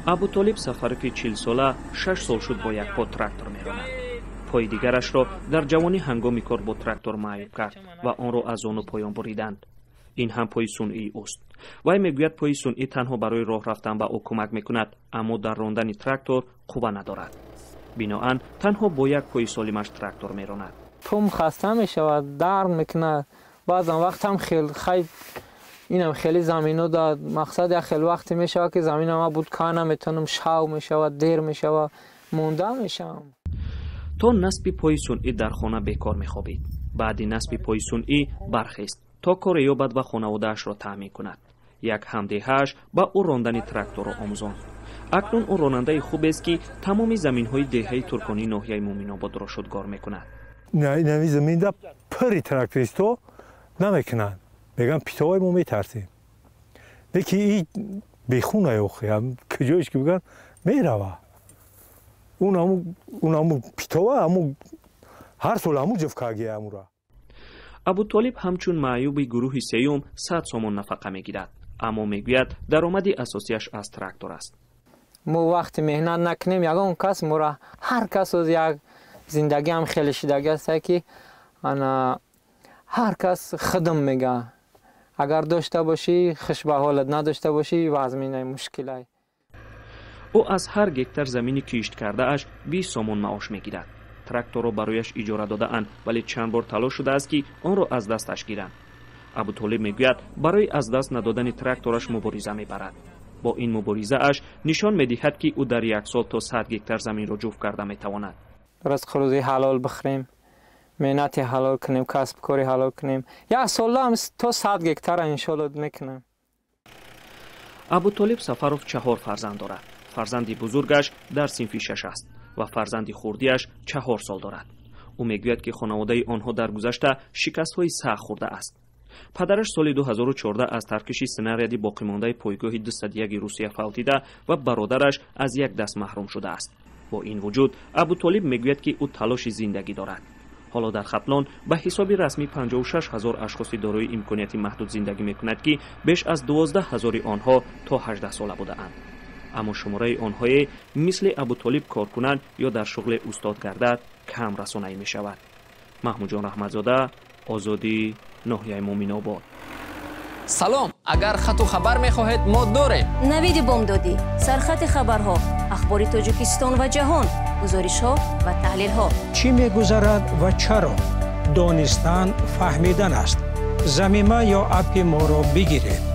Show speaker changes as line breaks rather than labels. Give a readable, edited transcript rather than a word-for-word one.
ابوطالب سفروی 40 ساله 6 سال شد با یک پا تراکتور میراند. پای دیگرش را در جوانی هنگامی کار با تراکتور معیوب کرد و آن را از آن پایان بریدند. این هم پای صنعی است. وی میگوید پای صنعی تنها برای راه رفتن به او کمک میکند، اما در راندن تراکتور قوه ندارد. بنابراین تنها با یک پای سالمش تراکتور میراند.
پام خسته میشود، درد میکنه. بعضا وقت هم خیلی زمینو داد. مقصد خیلی وقت میشه که زمین ما بود کار نمیتونم، شاو میشود، دیر میشود، مونده میشم.
تا نصب پای صنعی در خانه بیکار میخوابید. بعد نصب پای صنعی برخیست تا کار یابد و خانواده‌اش را تامین کند. یک همدیه‌اش با او راندن تراکتور را آموزاند. اکنون او راننده خوب است که تمام زمین‌های دهه ترکانی ناحیه مومن‌آباد را شدگار میکند.
نه زمین دا پری تراکتوریستو نمیکنن. میگن پیتوای ما میترسیم. دیگه این بیخونه اوخی کجایش که بگن میروه. اون پیتوه همون هر سال همون جفکاگیه همون را.
ابوطالب همچون معیوب گروه سیوم 100 سومن نفقه میگیرد، اما میگوید درآمد اساسیش از تراکتور است.
ما وقتی مهنت نکنیم یگان کس مرا هر کس از یک زندگی هم خیلی شیدگی است که انا هر کس خدم میگه. اگر داشته باشی خوش به حالت، نداشته باشی وضمینه مشکلی.
او از هر گکتر زمینی کشت کرده اش 20 سومن معاش میگیرد. تراکتور را برایش اجاره داده اند، ولی چند بار تلاش شده است که آن را از دستش گیرند. ابوطالب میگوید برای از دست ندادن تراکتورش مبارزه میبرد. با این مبارزه اش نشان میدهد که او در یک سال تا 100 گکتر زمین را جفت کرده میتواند.
رزق روزی حلال بخوریم، مهنت حلال کنیم، کسب کاری حلال کنیم. یک سال هم تا 100 گکتر ان شاء الله میکنیم.
ابوطالب سفروف 4 فرزند دارد. فرزند بزرگش در صنف 6 است و فرزند خردیش 4 سال دارد. او میگوید که خانواده آنها در گذشته شکست‌های سخت خورده است. پدرش سال 2014 از ترکش سناریدی باقی مانده پایگاه 201 روسیه فوتیده و برادرش از یک دست محروم شده است. با این وجود ابوطالب میگوید که او تلاش زندگی دارد. حالا در ختلان به حساب رسمی 56,000 اشخاص دارای امکانات محدود زندگی میکند که بیش از 12,000 آنها تا 18 ساله بودند. اما شماره آنهای مثل ابوطالب کار کنند یا در شغل استاد گردد کم رسانه‌ای می شود. محمود جان رحمتزاده، آزادی، ناحیه مومن‌آباد.
سلام، اگر خط و خبر می‌خواهید ما داریم.
نوید بامدادی، سرخط خبرها، اخبار تاجیکستان و جهان، گزارش‌ها و تحلیل‌ها.
چی می‌گذرد و چرا؟ دانستن، فهمیدن است. ضمیمه یا اپ ما را بگیرید.